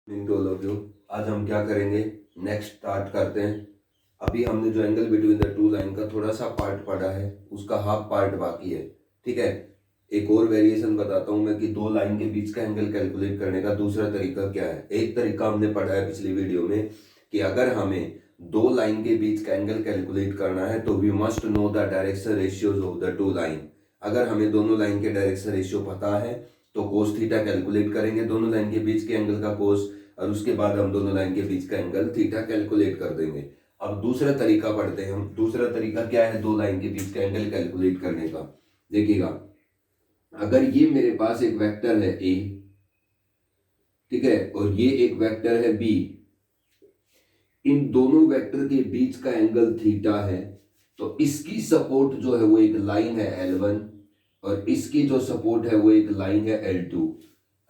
All of you. आज हम क्या करेंगे, नेक्स्ट स्टार्ट करते हैं। अभी हमने जो angle between the two line का थोड़ा सा पार्ट पढ़ा है, उसका हाफ पार्ट बाकी है। ठीक है, एक और वेरिएशन बताता हूं मैं कि दो लाइन के बीच का एंगल कैलकुलेट करने का दूसरा तरीका क्या है। एक तरीका हमने पढ़ा है पिछली वीडियो में कि अगर हमें दो लाइन के बीच का एंगल कैलकुलेट करना है तो we must know the direction ratios of the two line. अगर हमें दोनों लाइन के डायरेक्शन रेशियो पता है तो कोस थीटा कैलकुलेट करेंगे दोनों लाइन के बीच के एंगल का कोस, और उसके बाद हम दोनों लाइन के बीच का एंगल थीटा कैलकुलेट कर देंगे। अब दूसरा तरीका पढ़ते हैं हम। दूसरा तरीका क्या है दो लाइन के बीच का एंगल कैलकुलेट करने का। देखिएगा, अगर ये मेरे पास एक वेक्टर है ए, ठीक है, और ये एक वेक्टर है बी, इन दोनों वेक्टर के बीच का एंगल थीटा है, तो इसकी सपोर्ट जो है वो एक लाइन है L1 और इसकी जो सपोर्ट है वो एक लाइन है L2।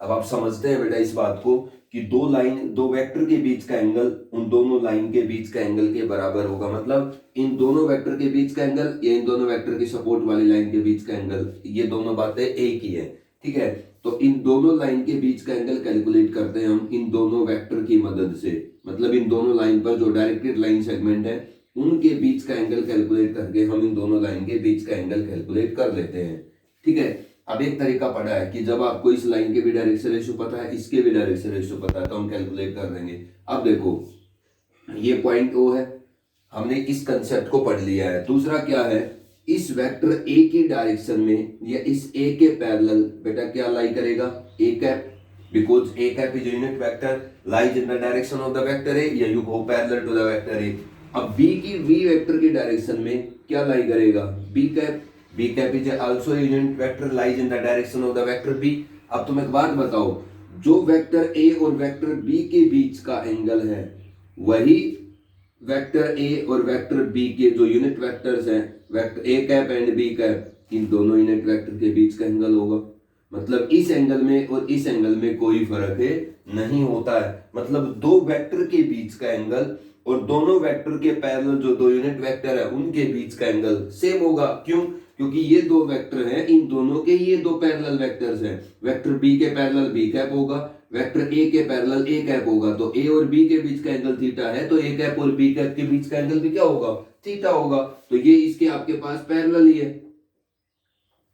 अब आप समझते हैं बेटा इस बात को कि दो वेक्टर के बीच का एंगल उन दोनों लाइन के बीच का एंगल के बराबर होगा। मतलब इन दोनों वेक्टर के बीच का एंगल या इन दोनों वेक्टर की सपोर्ट वाली लाइन के बीच का एंगल, ये दोनों बातें एक ही है। ठीक है, तो इन दोनों लाइन के बीच का एंगल कैलकुलेट करते हैं हम इन दोनों वेक्टर की मदद से। मतलब इन दोनों लाइन पर जो डायरेक्टेड लाइन सेगमेंट है उनके बीच का एंगल कैलकुलेट करके हम इन दोनों लाइन के बीच का एंगल कैलकुलेट कर लेते हैं। ठीक है, अब एक तरीका पढ़ा है कि जब आपको इस लाइन के भी डायरेक्शन रेशियो पता है, इसके भी डायरेक्शन रेशियो पता है, तो हम कैलकुलेट कर देंगे। अब देखो, ये पॉइंट ओ है, हमने इस कंसेप्ट को पढ़ लिया है। दूसरा क्या है, इस वेक्टर ए की डायरेक्शन में या इस ए के पैरेलल बेटा क्या लाई करेगा, A cap, because A cap is unit vector lies in the direction of the vector A या you go parallel to the vector A. अब बी की वी वेक्टर की डायरेक्शन में क्या लाई करेगा, B cap. B cap is also unit vector lies in the direction of the vector B. अब तुम एक बात बताओ, जो वेक्टर ए और वेक्टर बी के बीच का एंगल है वही वेक्टर ए और वेक्टर बी के जो यूनिट वेक्टर्स हैं, vector A cap and B cap, इन दोनों यूनिट वेक्टर के बीच का एंगल होगा। मतलब इस एंगल में और इस एंगल में कोई फर्क है नहीं होता है। मतलब दो वेक्टर के बीच का एंगल और दोनों वेक्टर के पैरेलल जो दो यूनिट वेक्टर है उनके बीच का एंगल सेम होगा। क्यों? क्योंकि ये दो वेक्टर हैं, इन दोनों के ये दो पैरेलल वेक्टर्स हैं। वेक्टर बी के पैरेलल बी कैप होगा, वेक्टर ए के पैरेलल ए कैप होगा। तो ए और बी के बीच का एंगल थीटा है, तो ए कैप और बी कैप के बीच का एंगल भी क्या होगा, थीटा होगा। तो ये इसके आपके पास पैरेलल ही है।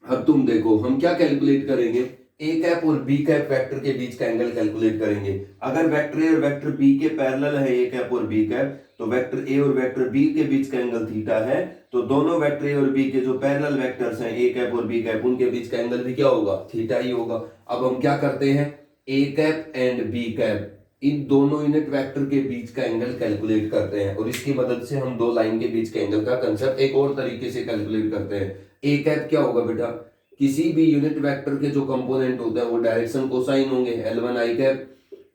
अब तुम देखो हम क्या कैलकुलेट करेंगे, ए कैप और बी कैप वेक्टर के बीच का एंगल कैलकुलेट करेंगे। अगर वेक्टर ए और वेक्टर बी के पैरेलल है ए कैप और बी कैप, तो वेक्टर ए और वेक्टर बी के बीच का एंगल थीटा है। तो दोनों वेक्टर ए और बी के जो पैरेलल वेक्टर्स हैं ए कैप और बी कैप, उनके बीच का एंगल भी क्या होगा, थीटा ही होगा। अब हम क्या करते हैं, ए कैप एंड बी कैप इन दोनों यूनिट वेक्टर के बीच का एंगल कैलकुलेट करते हैं, और इसकी मदद से हम दो लाइन के बीच के एंगल का कंसेप्ट एक और तरीके से कैलकुलेट करते हैं। ए कैप क्या होगा बेटा, किसी भी यूनिट वेक्टर के जो कंपोनेंट होते हैं वो डायरेक्शन कोसाइन होंगे, L1 आई कैप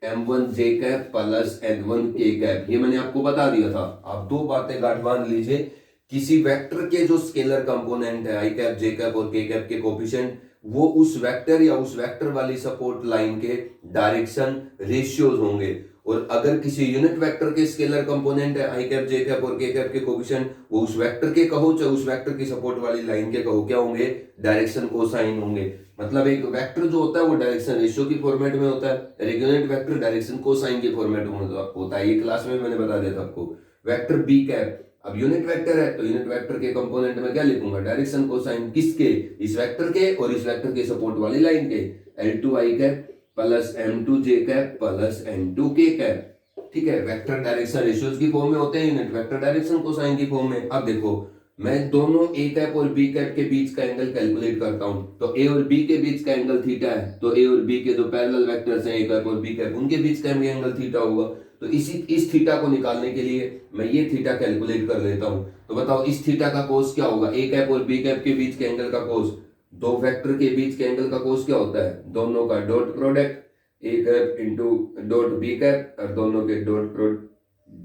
M1 जे कैप प्लस N1 के कैप। ये मैंने आपको बता दिया था। आप दो बातें गांठ बांध लीजिए, किसी वेक्टर के जो स्केलर कंपोनेंट है आई कैप जे कैप और के कैप के कोफिशिएंट, वो उस वेक्टर या उस वेक्टर वाली सपोर्ट लाइन के डायरेक्शन रेशियोज होंगे। और अगर किसी यूनिट वेक्टर के स्केलर कंपोनेंट है आई कैप जे कैप और के कैप के कोफिशिएंट, वो उस वेक्टर के कहो चाहे उस वेक्टर की सपोर्ट वाली लाइन के कहो, क्या होंगे, डायरेक्शन कोसाइन होंगे। मतलब एक वेक्टर जो होता है वो डायरेक्शन रेशियो की फॉर्मेट में होता है, यूनिट वेक्टर डायरेक्शन कोसाइन के फॉर्मेट में होता है। ये क्लास में मैंने बता दिया था आपको। वेक्टर बी कैप अब यूनिट वेक्टर है, तो यूनिट वेक्टर के कंपोनेंट में क्या लिखूंगा, डायरेक्शन कोसाइन किसके, इस वेक्टर के और इस वेक्टर के सपोर्ट वाली लाइन के, L2 आई कैप प्लस M2 जे कैप प्लस N2 के कैप। ठीक है, वेक्टर डायरेक्शन रेशियोज की फॉर्म में होते हैं, यूनिट वेक्टर डायरेक्शन कोसाइन की फॉर्म में। अब देखो, मैं दोनों ए कैप और बी कैप के बीच का एंगल कैलकुलेट करता हूं, तो ए और बी के बीच का एंगल थीटा है, तो ए और बी के जो पैरेलल वेक्टर्स हैं ए कैप और बी कैप, उनके बीच का एंगल थीटा होगा। तो इस थीटा को निकालने के लिए मैं ये थीटा कैलकुलेट कर लेता हूं। तो बताओ इस थीटा का कोस क्या होगा, ए कैप और बी कैप के बीच के एंगल का कोस, दो वेक्टर के बीच के एंगल का कोस क्या होता है, दोनों का dot product, A cap into dot B cap और दोनों के डॉट प्रोडक्ट,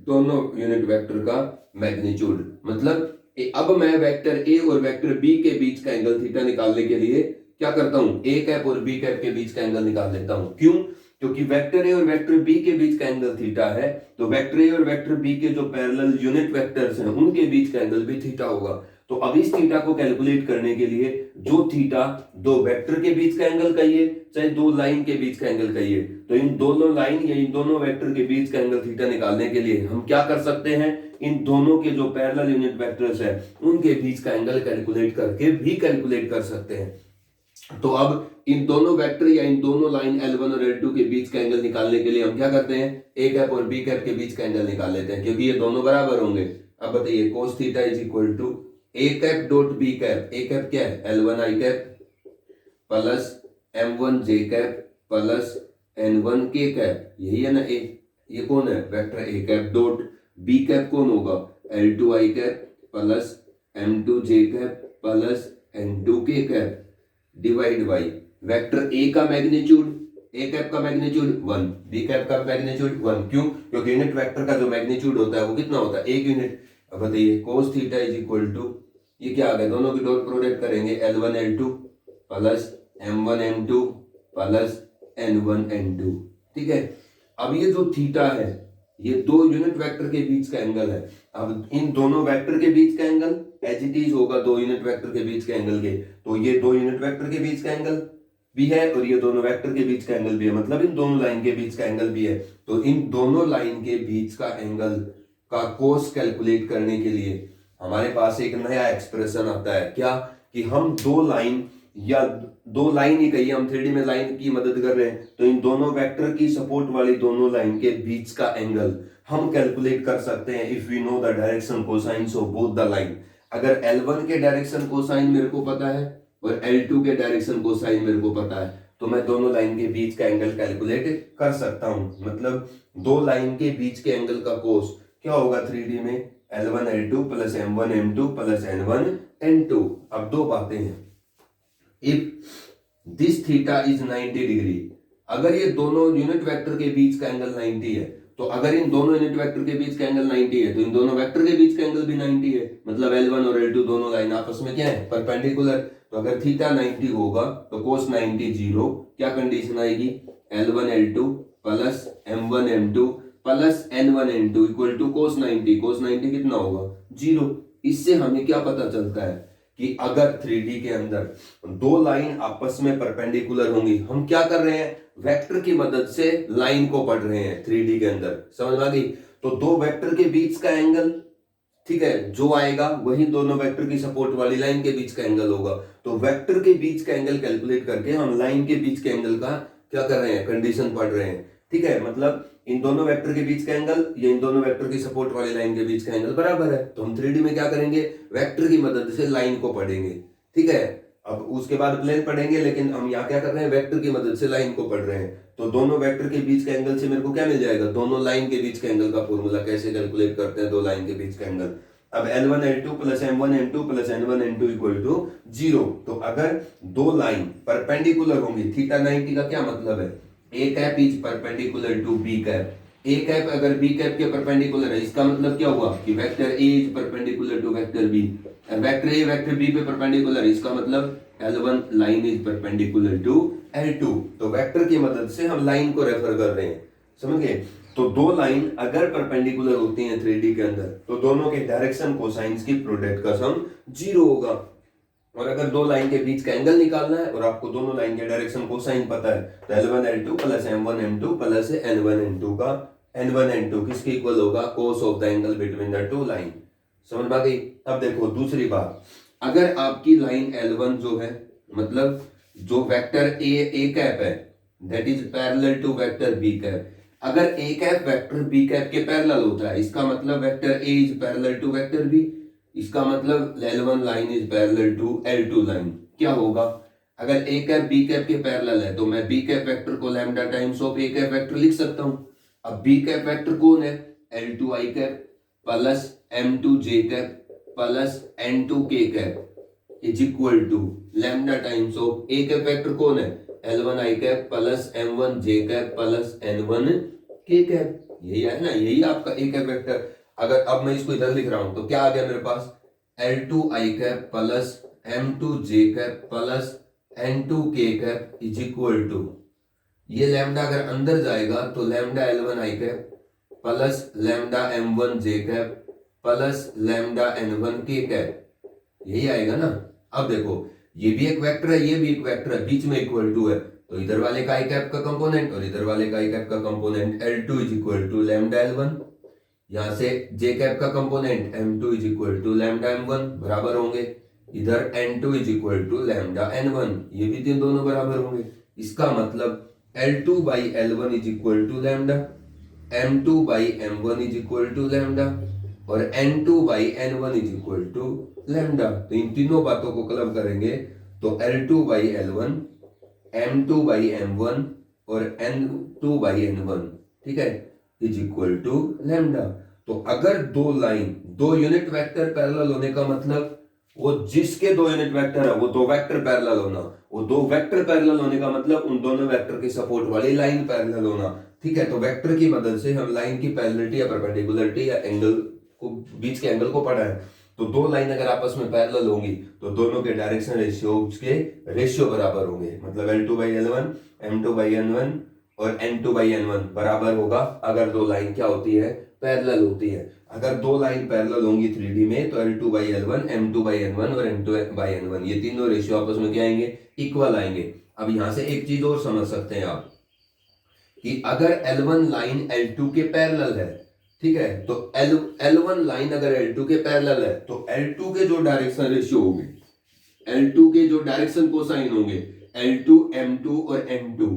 दोनों यूनिट वेक्टर का मैग्नीट्यूड। मतलब अब मैं वेक्टर ए और वेक्टर बी के बीच का एंगल थीटा निकालने के लिए क्या करता हूं, ए कैप और बी कैप के बीच का एंगल निकाल लेता हूं। क्यों? क्योंकि वेक्टर ए और वेक्टर बी के बीच का एंगल थीटा है, तो वेक्टर ए और वेक्टर बी के जो पैरेलल यूनिट वेक्टर्स हैं उनके बीच का एंगल भी थीटा होगा। तो अब इस थीटा को कैलकुलेट करने के लिए जो थीटा दो वेक्टर के बीच का एंगल कहिए चाहे दो लाइन के बीच का एंगल कहिए, तो इन दोनों लाइन या इन दोनों वेक्टर के बीच का एंगल थीटा निकालने के लिए हम क्या कर सकते हैं, इन दोनों के जो पैरेलल यूनिट वेक्टर्स है उनके बीच का एंगल कैलकुलेट करके भी कैलकुलेट कर सकते हैं। तो अब इन दोनों वेक्टर या इन दोनों लाइन L1 और L2 के बीच का एंगल निकालने के लिए हम क्या करते हैं, ए कैप और बी कैप के बीच का एंगल निकाल लेते हैं, क्योंकि ये दोनों बराबर होंगे। अब बताइए cos theta is equal to A cap dot B cap. A cap क्या है, L1 I cap plus M1 J cap plus N1 K cap, यही है ना ए। ये कौन है, vector A cap dot B cap कौन होगा, L2 I cap plus M2 J cap plus N2 K cap divide by vector A का magnitude, A cap का मैग्नीट्यूड 1, बी कैप का मैग्नीट्यूड 1। क्यों, क्योंकि यूनिट वेक्टर का जो मैग्नीट्यूड होता है वो कितना होता है, एक यूनिट। अब बताइए cos theta is equal to, ये क्या आ गया, दोनों की डॉट प्रोडक्ट करेंगे L1 L2 plus M1 M2 plus N1 N2, ठीक है। अब ये जो थीटा है ये दो यूनिट वेक्टर के बीच का एंगल है। अब इन दोनों वेक्टर के बीच का एंगल एज इट इज होगा दो यूनिट वेक्टर के बीच के एंगल के, तो ये दो यूनिट वेक्टर के बीच का एंगल भी है और ये दोनों वेक्टर के बीच का एंगल भी है, मतलब इन दोनों लाइन के बीच का एंगल भी है। तो इन दोनों लाइन के बीच का एंगल का कोस कैलकुलेट करने के लिए हमारे पास एक नया एक्सप्रेशन आता है, क्या, कि हम दो लाइन या दो लाइन ही कहिए, हम 3D में लाइन की मदद कर रहे हैं, तो इन दोनों वेक्टर की सपोर्ट वाली दोनों लाइन के बीच का एंगल हम कैलकुलेट कर सकते हैं if we know the direction cosines of both the line. अगर L1 के डायरेक्शन कोसाइन मेरे को पता है और L2 के डायरेक्शन कोसाइन मेरे को पता है, तो मैं दोनों लाइन के बीच का एंगल कैलकुलेट कर सकता हूं। मतलब दो लाइन के बीच के एंगल का कोस क्या होगा 3D में, L1 L2 plus M1 M2 plus N1 N2। अब दो बातें हैं, if this theta is 90 degree, अगर ये दोनों यूनिट वेक्टर के बीच का एंगल 90 है, तो अगर इन दोनों यूनिट वेक्टर के बीच का एंगल 90 है तो इन दोनों वेक्टर के बीच का एंगल भी 90 है, मतलब L1 और L2 दोनों लाइन आपस में क्या है, परपेंडिकुलर। तो अगर थीटा 90 होगा तो cos 90 0, क्या कंडीशन आएगी, L1 L2 plus M1 M2 plus N1 N2 equal to cos 90। cos 90 कितना होगा, 0। इससे हमें क्या पता चलता है कि अगर 3D के अंदर दो लाइन आपस में परपेंडिकुलर होंगी, हम क्या कर रहे हैं, वेक्टर की मदद से लाइन को पढ़ रहे हैं 3D के अंदर, समझ आ गई। तो दो वेक्टर के बीच का एंगल, ठीक है, जो आएगा वही दोनों वेक्टर की सपोर्ट वाली लाइन के बीच का एंगल होगा। तो वेक्टर के बीच का एंगल कैलकुलेट करके हम लाइन के बीच के एंगल का क्या कर रहे हैं, कंडीशन पढ़ रहे हैं, ठीक है। मतलब इन दोनों वेक्टर के बीच का एंगल या इन दोनों वेक्टर की सपोर्ट वाली लाइन के बीच का एंगल बराबर है, तो हम 3D में क्या करेंगे, वेक्टर की मदद से लाइन को पढ़ेंगे, ठीक है। अब उसके बाद प्लेन पढ़ेंगे, लेकिन हम यहाँ क्या कर रहे हैं, वेक्टर की मदद से लाइन को पढ़ रहे हैं। तो दोनों वेक्टर के बीच के एंगल से मेरे को क्या मिल जाएगा, दोनों लाइन के बीच के एंगल का फॉर्मूला कैसे कैलकुलेट करते हैं, दो लाइन के बीच का एंगल। अब L1 L2 plus M1 M2 plus N1 N2 equal to 0। तो अगर दो लाइन परपेंडिकुलर होंगी, थीटा 90 का क्या मतलब है, A cap is perpendicular to B cap. A cap अगर बी कैप के परपेंडिकुलर है, इसका मतलब क्या हुआ कि vector A is perpendicular to vector B. Vector A vector B पे परपेंडिकुलर है, इसका मतलब L1 line is perpendicular to L2। तो वेक्टर की मदद से हम लाइन को रेफर कर रहे हैं, समझ गए। तो दो लाइन अगर परपेंडिकुलर होती हैं 3D के अंदर, तो दोनों के डायरेक्शन कोसाइंस की प्रोडक्ट का सम 0 होगा। और अगर दो लाइन के बीच का एंगल निकालना है और आपको दोनों लाइन के डायरेक्शन कोसाइन पता है, तो L1 L2 plus M1 M2 plus N1 N2 का N1 N2 किसके इक्वल होगा, cos of the angle between the two line. समझ में आ गई। अब देखो दूसरी बात, अगर आपकी लाइन L1 जो है, मतलब जो वेक्टर ए कैप है, that is parallel to vector B cap. अगर A cap vector B cap के पैरेलल होता है, इसका मतलब vector A is parallel to vector B, इसका मतलब L1 line is parallel to L2 line. क्या होगा, अगर ए कैप बी कैप के पैरेलल है तो मैं बी कैप वेक्टर को lambda times of A cap vector लिख सकता हूं। अब बी कैप वेक्टर कौन है, L2 I cap plus M2 J cap plus N2 K cap is equal to lambda times of A cap vector कौन है, L1 I cap plus M1 J cap plus N1 K cap. यही है ना, यही आपका ए cap vector. अगर अब मैं इसको इधर लिख रहा हूं तो क्या आ गया मेरे पास, L2 I cap plus M2 J cap plus N2 K cap is equal to, ये लैम्डा अगर अंदर जाएगा तो lambda L1 I cap plus lambda M1 J cap plus lambda N1 K cap यही आएगा ना। अब देखो ये भी एक वेक्टर है, ये भी एक वेक्टर है, बीच में इक्वल टू है, तो इधर वाले का आई कैप का कंपोनेंट और इधर वाले का आई कैप का component L2 is equal to lambda L1। यहाँ से जे कैप का component M2 is equal to lambda M1 बराबर होंगे, इधर N2 is equal to lambda N1, ये भी तीन दोनों बराबर होंगे। इसका मतलब L2 by L1 is equal to lambda, M2 by M1 is equal to lambda और N2 by N1 is equal to lambda. तो इन तीनों बातों को क्लब करेंगे तो L2 by L1, M2 by M1 और N2 बाई N1, ठीक है, इज इक्वल टू लैम्डा। तो अगर दो यूनिट वेक्टर पैरेलल होने का मतलब वो जिसके दो यूनिट वेक्टर है वो दो वेक्टर पैरेलल होना, वो दो वेक्टर पैरेलल होने का मतलब उन दोनों वेक्टर की सपोर्ट वाली लाइन पैरेलल होना, ठीक है। तो वेक्टर की मदद से हम लाइन की पैरेललिटी या परपेंडिकुलरिटी या एंगल को, बीच के एंगल को पढ़ा है। तो दो लाइन अगर आपस में पैरेलल होंगी तो दोनों के डायरेक्शन रेशियो के रेशियो बराबर होंगे, मतलब L2 by L1, M2 by N1 और N2 बाई N1 बराबर होगा अगर दो लाइन क्या होती है, पैरेलल होती है। अगर दो लाइन पैरेलल होंगी 3D में तो L2 by L1, M2 by N1 और N2 बाई N1 ये तीनों रेशियो आपस में क्या आएंगे, इक्वल आएंगे। अब यहां से एक चीज और समझ सकते हैं आप कि अगर L1 लाइन L2 के पैरेलल है, ठीक है, तो L1 लाइन अगर L2 के पैरेलल है तो L2 के जो डायरेक्शन रेशियो होंगे, L2 के जो डायरेक्शन कोसाइन होंगे L2, M2 और N2,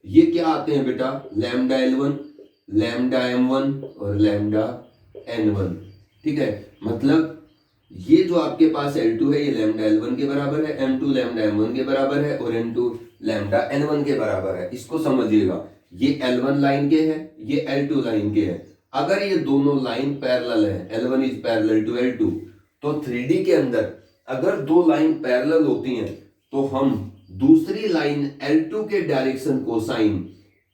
ये क्या आते हैं बेटा, लैम्डा L1, लैम्डा M1 और लैम्डा N1, ठीक है। मतलब ये जो आपके पास L2 है ये लैम्डा L1 के बराबर है, M2 लैम्डा M1 के बराबर है और N2 लैम्डा N1 के बराबर है। इसको समझिएगा, ये L1 लाइन के है, ये L2 लाइन के है। अगर ये दोनों लाइन पैरेलल है, L1 is parallel to L2, तो 3D के अंदर अगर दो लाइन पैरेलल होती हैं तो हम दूसरी लाइन L2 के डायरेक्शन कोसाइन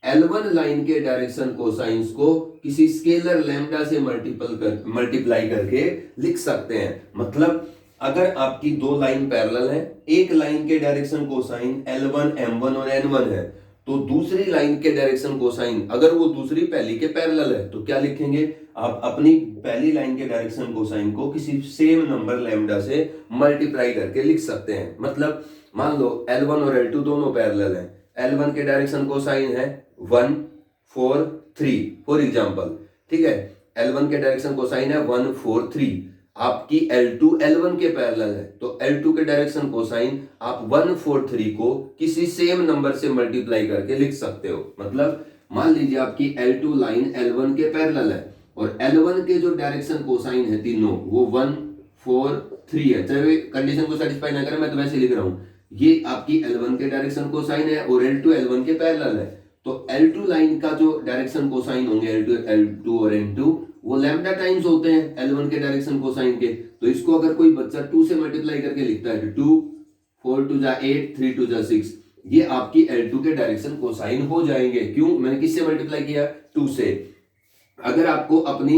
L1 लाइन के डायरेक्शन कोसाइंस को किसी स्केलर लैम्डा से मल्टीप्लाई करके लिख सकते हैं। मतलब अगर आपकी दो लाइन पैरेलल है, एक लाइन के डायरेक्शन कोसाइन L1, M1 और N1 है, तो दूसरी लाइन के डायरेक्शन कोसाइन अगर वो दूसरी पहली के पैरेलल है तो क्या लिखेंगे, आप अपनी पहली लाइन के डायरेक्शन कोसाइन को किसी सेम नंबर लैम्डा से मल्टीप्लाई करके लिख सकते हैं। मतलब मान लो L1 और L2 दोनों पैरेलल हैं, L1 के डायरेक्शन कोसाइन है 1, 4, 3 फॉर एग्जांपल, ठीक है। L1 के डायरेक्शन कोसाइन है 1, 4, 3। आपकी L2 L1 के पैरेलल है तो L2 के डायरेक्शन कोसाइन आप 1, 4, 3 को किसी सेम नंबर से मल्टीप्लाई करके लिख सकते हो। मतलब मान लीजिए आपकी L2 लाइन L1 के पैरेलल है और L1 के जो डायरेक्शन कोसाइन है तीनों वो 1, 4, 3 है। चाहे कंडीशन को सेटिस्फाई ना करें, मैं तो वैसे लिख रहा हूं, ये आपकी L1 के डायरेक्शन कोसाइन है और L2 L1 के पैरेलल है। तो L2 लाइन का जो डायरेक्शन कोसाइन होंगे L2 और N2 वो लैम्डा टाइम्स होते हैं L1 के डायरेक्शन कोसाइन के। तो इसको अगर कोई बच्चा 2 से मल्टीप्लाई करके लिखता है तो 2, 4 2 जा 8, 3 2 जा 6, ये आपकी L2 के डायरेक्शन कोसाइन हो जाएंगे। क्यों, मैंने किससे मल्टीप्लाई किया, 2 से। अगर आपको अपनी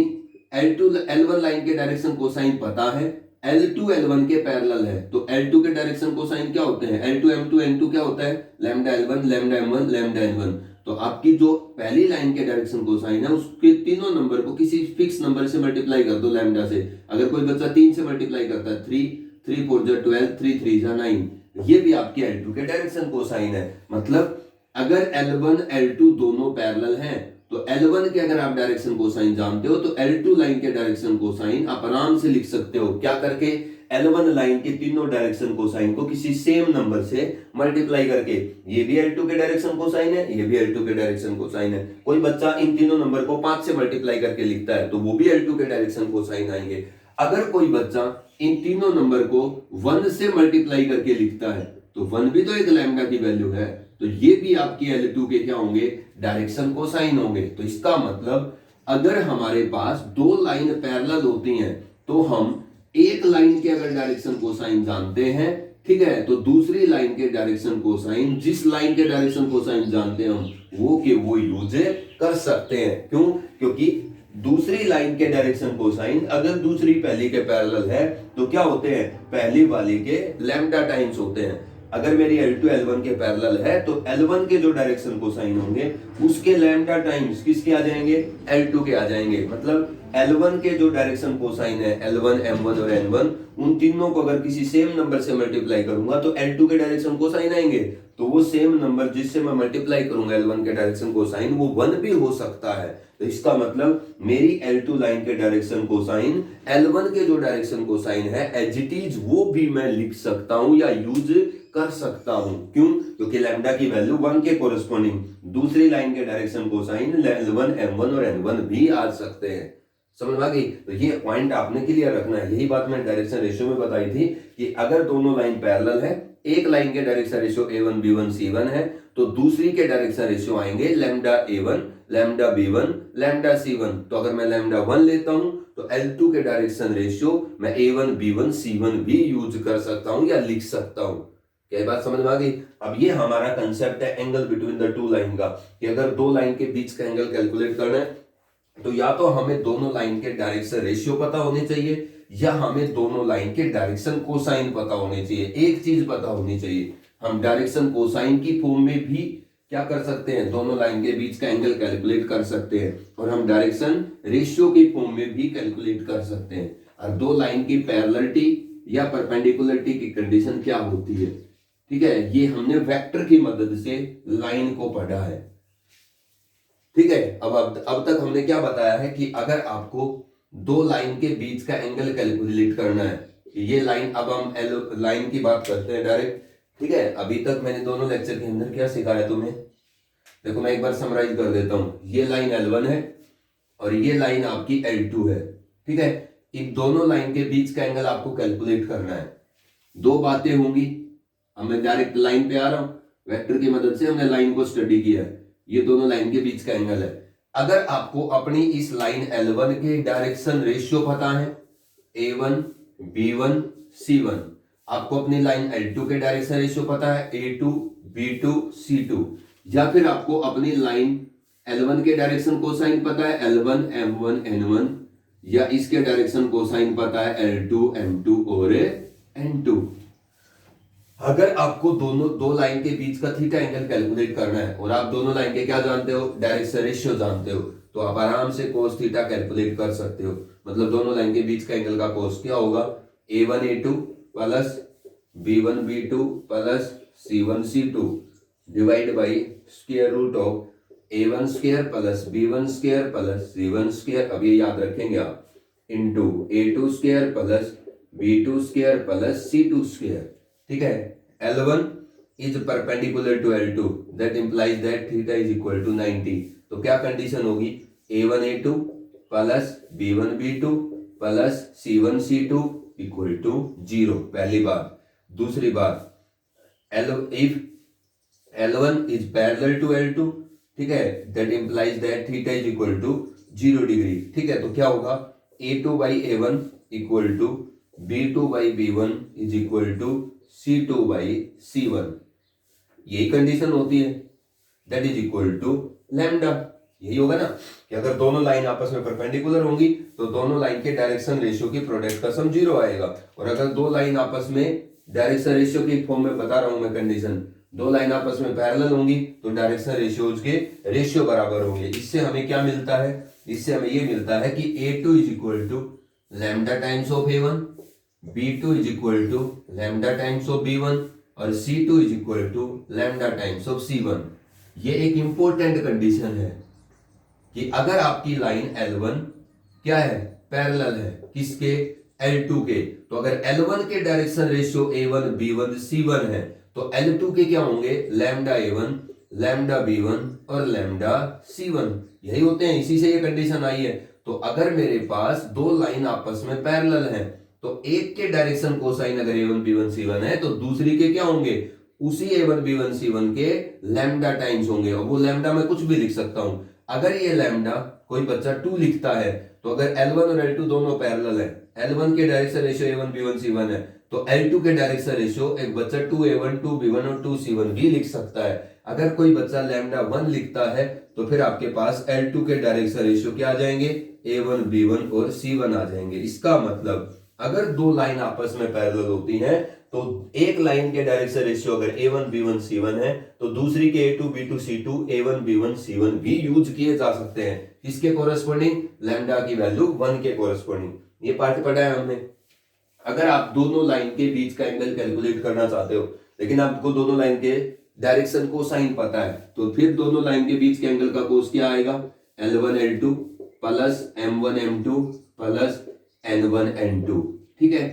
L2 L1 लाइन के डायरेक्शन कोसाइन पता है, L2 L1 के पैरेलल है, तो L2 के डायरेक्शन कोसाइन क्या होते हैं, L2 M2 N2 क्या होता है, lambda L1 lambda M1 lambda N1। तो आपकी जो पहली लाइन के डायरेक्शन कोसाइन है उसके तीनों नंबर को किसी फिक्स नंबर से मल्टीप्लाई कर दो लैम्डा से। अगर कोई बच्चा 3 से मल्टीप्लाई करता है 3, 3 4 जा 12, 3 3 जा 9, ये भी आपके L2 के डायरेक्शन कोसाइन है। मतलब अगर L1 L2 दोनों पैरेलल हैं तो L1 के अगर आप डायरेक्शन कोसाइन जानते हो तो L2 लाइन के डायरेक्शन कोसाइन आप आराम से लिख सकते हो। क्या करके, L1 लाइन के तीनों डायरेक्शन कोसाइन को किसी सेम नंबर से मल्टीप्लाई करके। ये भी L2 के डायरेक्शन कोसाइन है, ये भी L2 के डायरेक्शन कोसाइन है। कोई बच्चा इन तीनों नंबर को 5 से मल्टीप्लाई करके लिखता है तो वो भी L2 के डायरेक्शन कोसाइन आएंगे। अगर कोई बच्चा इन तीनों नंबर को 1 से मल्टीप्लाई करके लिखता है तो 1 भी तो एक लैम्डा की वैल्यू है, तो ये भी आपकी L2 के क्या होंगे, डायरेक्शन कोसाइन होंगे। तो इसका मतलब अगर हमारे पास दो लाइन पैरेलल होती हैं तो हम एक लाइन के अगर डायरेक्शन कोसाइन जानते हैं, ठीक है, तो दूसरी लाइन के डायरेक्शन कोसाइन, जिस लाइन के डायरेक्शन कोसाइन जानते हैं हम वो यूज कर सकते हैं। क्यों, क्योंकि दूसरी लाइन के डायरेक्शन कोसाइन अगर दूसरी पहली के पैरेलल है तो क्या होते हैं, पहली वाली के लैम्डा टाइम्स होते हैं। अगर मेरी L2 L1 के पैरेलल है तो L1 के जो डायरेक्शन कोसाइन होंगे उसके लैम्डा टाइम्स किसके आ जाएंगे, L2 के आ जाएंगे। मतलब L1 के जो डायरेक्शन कोसाइन है L1 M1 और N1, उन तीनों को अगर किसी सेम नंबर से मल्टीप्लाई करूंगा तो L2 के डायरेक्शन कोसाइन आएंगे। तो वो सेम नंबर जिससे मैं मल्टीप्लाई करूंगा L1 के डायरेक्शन कोसाइन वो 1 भी हो सकता है। तो इसका मतलब मेरी L2 लाइन के डायरेक्शन कोसाइन L1 के जो डायरेक्शन कोसाइन है एज इट इज वो भी मैं लिख सकता हूं या यूज कर सकता हूं। क्यों? क्योंकि लैम्डा की वैल्यू 1 के कोरस्पॉन्डिंग दूसरी लाइन के डायरेक्शन कोसाइन L1 M1 और N1 भी आ सकते हैं। समझ में आ गई? तो ये पॉइंट आपने क्लियर रखना है। यही बात मैं डायरेक्शन रेशियो में बताई थी कि अगर दोनों लाइन पैरेलल है, एक लाइन के direction ratio A1 B1 C1 है तो दूसरी के डायरेक्शन रेशियो आएंगे lambda A1 lambda B1 lambda C1। तो अगर मैं लैम्डा 1 लेता हूं तो L2 के डायरेक्शन रेशियो मैं A1 B1 C1 भी यूज कर सकता हूं या लिख सकता हूं। क्या बात समझ में आ गई? अब ये हमारा कंसेप्ट है angle between the two line का, कि अगर दो लाइन के बीच का एंगल कैलकुलेट करना है तो या तो हमें दोनों लाइन के डायरेक्शन रेशियो पता होने चाहिए या हमें दोनों लाइन के डायरेक्शन कोसाइन पता होने चाहिए। एक चीज पता होनी चाहिए, हम डायरेक्शन कोसाइन की फॉर्म में भी क्या कर सकते हैं, दोनों लाइन के बीच का एंगल कैलकुलेट कर सकते हैं, और हम डायरेक्शन रेशियो की फॉर्म में भी कैलकुलेट कर सकते हैं। और दो लाइन की पैरेललिटी या परपेंडिकुलरिटी की कंडीशन क्या होती है, ठीक है, ये हमने वेक्टर की मदद से लाइन को पढ़ा है। ठीक है, अब तक हमने क्या बताया है कि अगर आपको दो लाइन के बीच का एंगल कैलकुलेट करना है, ये लाइन, अब हम लाइन की बात करते हैं डायरेक्ट। ठीक है, अभी तक मैंने दोनों लेक्चर के अंदर क्या सिखाया तुम्हें, देखो मैं एक बार समराइज कर देता हूं। ये लाइन L1 है और ये लाइन आपकी L2 है। ठीक है, इन दोनों लाइन के बीच का एंगल आपको कैलकुलेट करना है। दो बातें होंगी, अब मैं डायरेक्ट लाइन पे आ रहा हूं, वेक्टर की मदद से हमने लाइन को स्टडी किया है। ये दोनों लाइन के बीच का एंगल है। अगर आपको अपनी इस लाइन L1 के डायरेक्शन रेशियो पता है A1 B1 C1, आपको अपनी लाइन L2 के डायरेक्शन रेशियो पता है A2 B2 C2, या फिर आपको अपनी लाइन L1 के डायरेक्शन कोसाइन पता है L1 M1 N1, या इसके डायरेक्शन कोसाइन पता है L2 M2 और N2। अगर आपको दोनों दो लाइन के बीच का थीटा एंगल कैलकुलेट करना है और आप दोनों लाइन के क्या जानते हो, डायरेक्शन रेशियो जानते हो, तो आप आराम से कोस थीटा कैलकुलेट कर सकते हो। मतलब दोनों लाइन के बीच का एंगल का कोस क्या होगा, A1 A2 plus B1 B2 plus C1 C2 divide by square root of A1 square plus B1 square plus C1 square, अब ये याद रखेंगे आप, into A2 square plus B2 square plus C2 square. ठीक है, L1 is perpendicular to L2, that implies that theta is equal to 90। तो क्या condition होगी, A1 A2 plus B1 B2 plus C1 C2 equal to 0, पहली बात। दूसरी बात, if L1 is parallel to L2, ठीक है, that implies that theta is equal to 0 degree. ठीक है, तो क्या होगा, A2 by A1 equal to B2 by B1 is equal to C2 by C1, यही कंडीशन होती है, that is equal to lambda. यही होगा ना कि अगर दोनों लाइन आपस में परपेंडिकुलर होंगी तो दोनों लाइन के डायरेक्शन रेशियो की प्रोडक्ट का सम 0 आएगा। और अगर दो लाइन आपस में डायरेक्शन रेशियो की फॉर्म में बता रहा हूं मैं कंडीशन, दो लाइन आपस में पैरेलल होंगी तो डायरेक्शन रेशियोज के रेशियो बराबर होंगे। इससे हमें क्या मिलता है, इससे हमें ये मिलता है कि A2 is equal to lambda times of A1, B2 is equal to lambda times of B1 और C2 is equal to lambda times of C1। ये एक इंपॉर्टेंट कंडीशन है कि अगर आपकी लाइन L1 क्या है, पैरेलल है किसके, L2 के, तो अगर L1 के direction ratio A1 B1 C1 है तो L2 के क्या होंगे, लैम्डा A1 लैम्डा B1 और लैम्डा C1, यही होते हैं, इसी से ये कंडीशन आई है। तो अगर मेरे पास दो लाइन आपस में पैरेलल है तो एक के डायरेक्शन कोसाइन अगर A1 B1 C1 है तो दूसरी के क्या होंगे, उसी A1 B1 C1 के लैम्डा टाइम्स होंगे। और वो लैम्डा मैं कुछ भी लिख सकता हूं। अगर ये लैम्डा कोई बच्चा 2 लिखता है तो अगर L1 और L2 दोनों पैरेलल है, L1 के direction ratio A1 B1 C1 है तो L2 के डायरेक्शन रेशियो एक बच्चा 2A1 2B1 और 2C1 भी लिख सकता है। अगर कोई बच्चा लैम्डा 1 लिखता है तो फिर आपके पास L2 के डायरेक्शन रेशियो क्या आ जाएंगे, A1 B1 और C1 आ जाएंगे। इसका मतलब अगर दो लाइन आपस में पैरेलल होती हैं तो एक लाइन के डायरेक्शन रेशियो अगर A1 B1 C1 है तो दूसरी के A2 B2 C2 A1 B1 C1 भी यूज किए जा सकते हैं। किसके कोरेस्पोंडिंग? लैम्डा की वैल्यू 1 के कोरेस्पोंडिंग। ये पार्ट पढ़ा है हमने। अगर आप दोनों लाइन के बीच का एंगल कैलकुलेट करना चाहते हो लेकिन आपको दोनों लाइन के डायरेक्शन को साइन पता है तो फिर दोनों लाइन के बीच के एंगल का कोस क्या आएगा? L1 L2 plus M1 M2 plus N1 N2। ठीक है,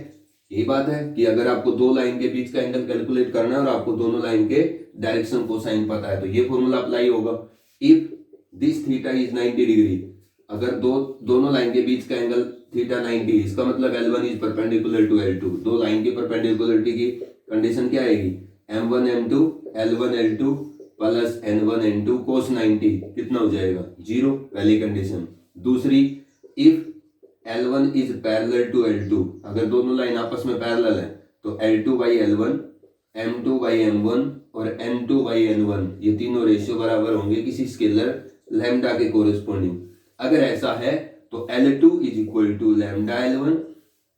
यही बात है कि अगर आपको दो लाइन के बीच का एंगल कैलकुलेट करना है और आपको दोनों लाइन के डायरेक्शन को साइन पता है तो ये फॉर्मूला अप्लाई होगा। If this theta is 90 degree, अगर दोनों लाइन के बीच का एंगल थीटा 90, इसका मतलब L1 is perpendicular to L2। दो लाइन की परपेंडिकुलरिटी की कंडीशन क्या आएगी? M1 M2 L1 L2 plus N1 N2 cos 90 कितना हो जाएगा? 0, पहली कंडीशन। दूसरी, if L1 is parallel to L2, अगर दोनों लाइन आपस में पैरेलल है तो L2 by L1 M2 by M1 और N2 बाई N1 ये तीनों रेशियो बराबर होंगे किसी स्केलर लैम्डा के कोरेस्पोंडिंग। अगर ऐसा है तो L2 is equal to lambda L1,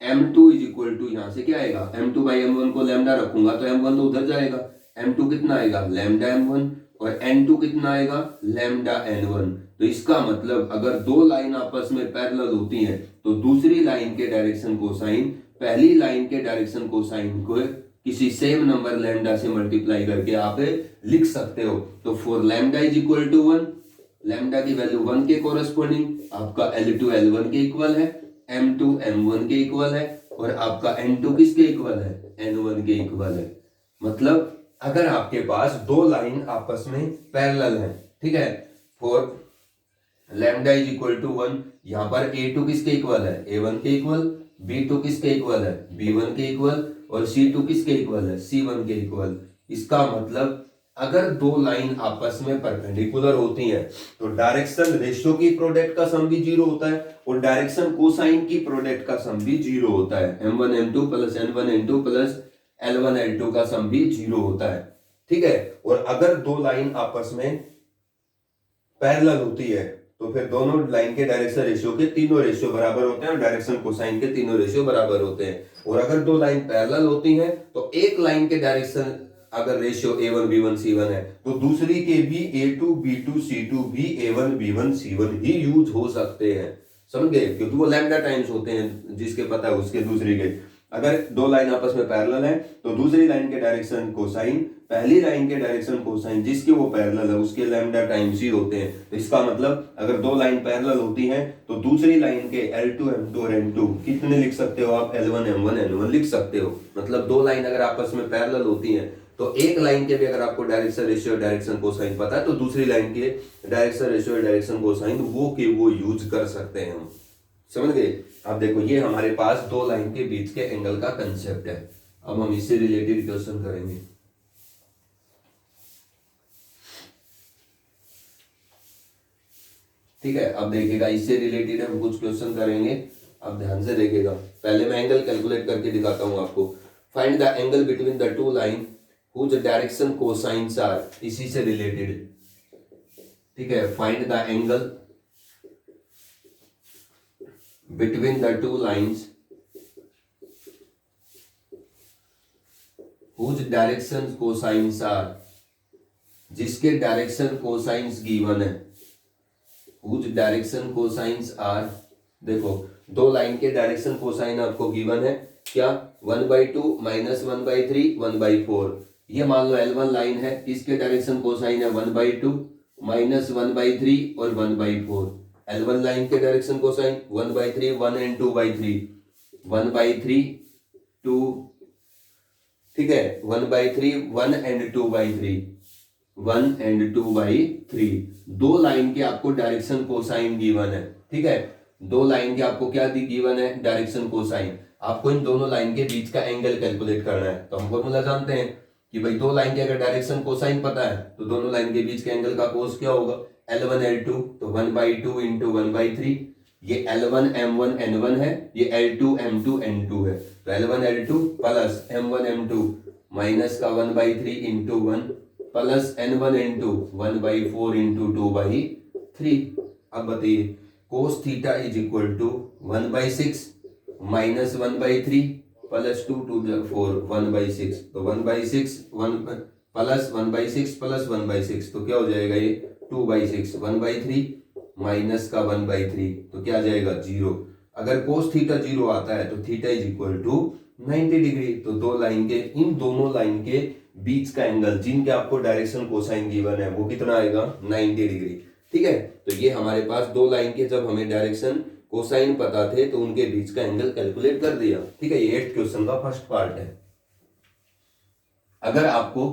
M2 is equal to, यहां से क्या आएगा? M2 बाई M1 को लैम्डा रखूंगा तो M1 तो उधर जाएगा, M2 कितना आएगा? लैम्डा M1 और N2 कितना आएगा? Lambda N1। तो इसका मतलब अगर दो लाइन आपस में पैरेलल होती हैं तो दूसरी लाइन के डायरेक्शन कोसाइन पहली लाइन के डायरेक्शन कोसाइन को किसी सेम नंबर लैम्डा से मल्टीप्लाई करके आप लिख सकते हो। तो for lambda is equal to 1, lambda की वैल्यू 1 के कोरेस्पोंडिंग आपका L2 L1 के इक्वल है, M2 M1 के इक्वल है और आपका N2 किसके इक्वल है? N1 के इक्वल है। मतलब अगर आपके पास दो लाइन आपस में पैरेलल है, ठीक है, for lambda is equal to 1, यहां पर A2 किसके इक्वल है? A1 के इक्वल, B2 किसके इक्वल है? B1 के इक्वल और C2 किसके इक्वल है? C1 के इक्वल। इसका मतलब अगर दो लाइन आपस में परपेंडिकुलर होती हैं तो डायरेक्शन रेशियो की प्रोडक्ट का सम भी 0 होता है और डायरेक्शन कोसाइन की प्रोडक्ट का सम भी 0 होता है। M1 M2 plus N1 N2 plus L1 L2 का सम भी 0 होता है। ठीक है, और अगर दो लाइन आपस में पैरेलल होती है तो फिर दोनों लाइन के डायरेक्शन रेशियो के तीनों रेशियो बराबर होते हैं और डायरेक्शन कोसाइन के तीनों रेशियो बराबर होते हैं। और अगर दो लाइन पैरेलल होती हैं तो एक लाइन के डायरेक्शन अगर रेशियो A1 B1 C1 है तो दूसरी के भी A2 B2 C2 भी A1 B1 C1 ही यूज हो सकते हैं। समझ गए? क्योंकि वो लैम्डा टाइम्स होते हैं, जिसके पता है उसके दूसरी के। अगर दो लाइन आपस में पैरेलल है तो दूसरी लाइन के डायरेक्शन कोसाइन पहली लाइन के डायरेक्शन कोसाइन जिसके वो पैरेलल है उसके लैम्डा टाइम्स ही होते हैं। तो इसका मतलब अगर दो लाइन पैरेलल होती हैं तो दूसरी लाइन के L2 M2 और N2 कितने लिख सकते हो आप? L1 M1 N1 लिख सकते हो। मतलब दो लाइन अगर आपस में पैरेलल होती हैं तो एक लाइन के भी अगर आपको डायरेक्शन रेशियो डायरेक्शन कोसाइन पता है तो दूसरी लाइन के डायरेक्शन रेशियो डायरेक्शन कोसाइन वो यूज कर सकते हैं हम। समझ गए? अब देखो ये हमारे पास दो लाइन के बीच के एंगल का कंसेप्ट है। अब हम इससे रिलेटेड क्वेश्चन करेंगे। ठीक है, अब देखिएगा इससे रिलेटेड हम कुछ क्वेश्चन करेंगे। अब ध्यान से देखिएगा। पहले मैं एंगल कैलकुलेट करके दिखाता हूं आपको। Find the angle between the two line whose direction cosines are, इसी से रिलेटेड। ठीक है, find the angle between the two lines whose direction cosines are, जिसके डायरेक्शन कोसाइन्स गिवन है। whose डायरेक्शन कोसाइन्स आर, देखो दो लाइन के direction cosine आपको गिवन है क्या? 1/2 माइनस 1/3 1/4। ये मान लो L1 लाइन है, इसके डायरेक्शन कोसाइन है 1/2 माइनस 1/3 और 1/4। L1 लाइन के डायरेक्शन कोसाइन 1/3 1 एंड 2/3 1/3 2, ठीक है, 1/3 1 एंड 2/3 1 एंड 2/3। दो लाइन के आपको डायरेक्शन कोसाइन गिवन है। ठीक है, दो लाइन के आपको क्या गिवन है? Direction cosine. आपको इन दोनों लाइन के बीच का एंगल कैलकुलेट करना है। तो हम फॉर्मूला जानते हैं कि भाई दो लाइन के अगर डायरेक्शन कोसाइन पता है तो दोनों लाइन के बीच के एंगल का कोस क्या होगा? L1 L2, तो 1/2 इंटू 1/3। ये L1 M1 N1 है, ये L2 M2 N2 है। तो L1 L2 plus M1 M2 minus का 1/3 into 1 plus N1 N2 1/4 into 2/3। अब बताइए cos theta is equal to 1/6 minus 1/3 plus 2 2 4 1/6, तो 1/6 1 प्लस 1/6 प्लस 1/6, तो क्या हो जाएगा ये 2/6, 1/3 माइनस का 1/3, तो क्या आ जाएगा 0। अगर कोस थीटा 0 आता है तो theta is equal to 90 degree. तो दो लाइन के, इन दोनों लाइन के बीच का एंगल जिनके आपको डायरेक्शन कोसाइन गिवन है वो कितना आएगा 90 डिग्री। ठीक है, तो ये हमारे पास दो लाइन के जब हमें डायरेक्शन कोसाइन पता थे तो उनके बीच का एंगल कैलकुलेट कर दिया। ठीक है, ये 8th क्वेश्चन का फर्स्ट पार्ट है। अगर आपको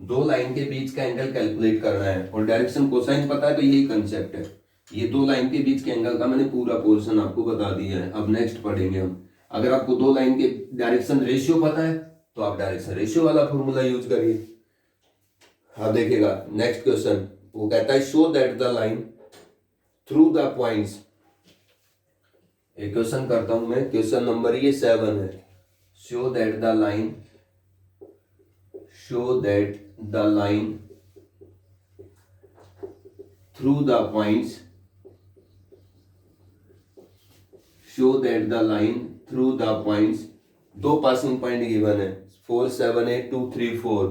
दो लाइन के बीच का एंगल कैलकुलेट करना है और डायरेक्शन कोसाइन पता है तो यही कंसेप्ट है। ये दो लाइन के बीच के एंगल का मैंने पूरा पोर्शन आपको बता दिया है। अब नेक्स्ट पढ़ेंगे हम। अगर आपको दो लाइन के डायरेक्शन रेशियो पता है तो आप डायरेक्शन रेशियो वाला फॉर्मूला यूज करिए। आप देखिएगा नेक्स्ट क्वेश्चन, वो कहता है show that the line through the points. एक क्वेश्चन करता हूं मैं, क्वेश्चन नंबर ये 7 है। Show that the line, show that the line through the points, show that the line through the points, दो पासिंग पॉइंट गिवन है 4 7 8 2 3 4,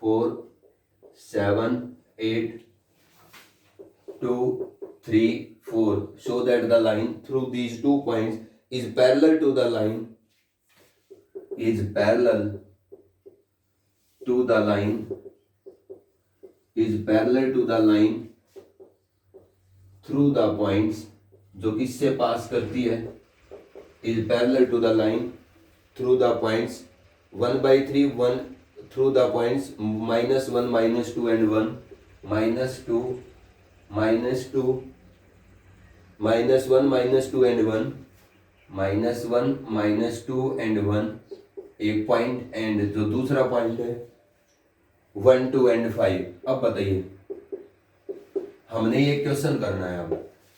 4 7 8 2 3 4, show that the line through these 2 points is parallel to the line, is parallel to the line, is parallel to the line through the points, जो किससे पास करती है, is parallel to the line through the points 1/3 1 through the points -1 -2 and 1 -2 -2 -1 -2 and 1 -1 -2 and 1 एक point, and जो दूसरा point है 1 2 and 5। अब बताइए हमने ये क्वेश्चन करना है। अब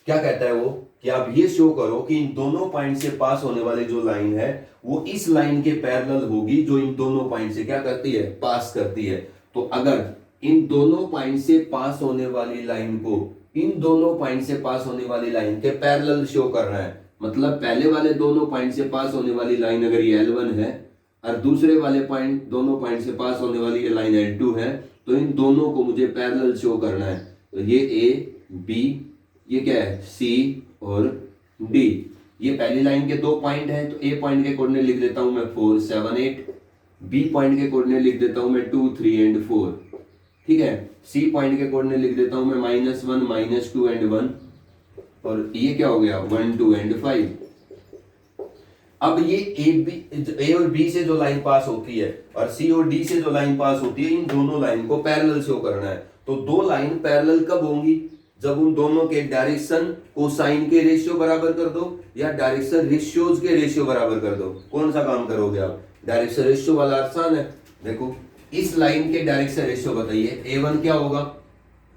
क्या कहता है वो कि आप ये शो करो कि इन दोनों पॉइंट से पास होने वाली जो लाइन है वो इस लाइन के पैरेलल होगी जो इन दोनों पॉइंट से क्या करती है, पास करती है। तो अगर इन दोनों पॉइंट से पास होने वाली लाइन को इन दोनों पॉइंट से पास होने वाली लाइन के पैरेलल शो करना है, मतलब पहले वाले दोनों पॉइंट से पास होने वाली लाइन अगर ये L1 है और दूसरे वाले पॉइंट दोनों पॉइंट से पास होने वाली ये लाइन L2 है, तो इन दोनों को मुझे पैरेलल शो करना है। तो ये A B, ये क्या है C और D, ये पहली लाइन के दो पॉइंट है। तो A पॉइंट के कोऑर्डिनेट लिख देता हूं मैं 4 7 8, B पॉइंट के कोऑर्डिनेट लिख देता हूं मैं 2 3 and 4। ठीक है, C पॉइंट के कोऑर्डिनेट लिख देता हूं मैं -1 -2 and 1, और ये क्या हो गया 1 2 and 5। अब ये A और B से जो लाइन पास होती है और C और D से जो लाइन पास होती है, इन दोनों लाइन को पैरेलल शो करना है। तो दो लाइन पैरेलल कब होंगी, जब उन दोनों के डायरेक्शन कोसाइन के रेशियो बराबर कर दो या डायरेक्शन रेशियोज के रेशियो बराबर कर दो। कौन सा काम करोगे आप, डायरेक्शन रेशियो वाला आसान है। देखो इस लाइन के डायरेक्शन रेशियो बताइए, A1 क्या होगा,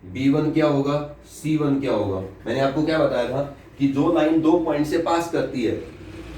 B1 क्या होगा, C1 क्या होगा। मैंने आपको क्या बताया था कि जो लाइन दो पॉइंट से पास करती है,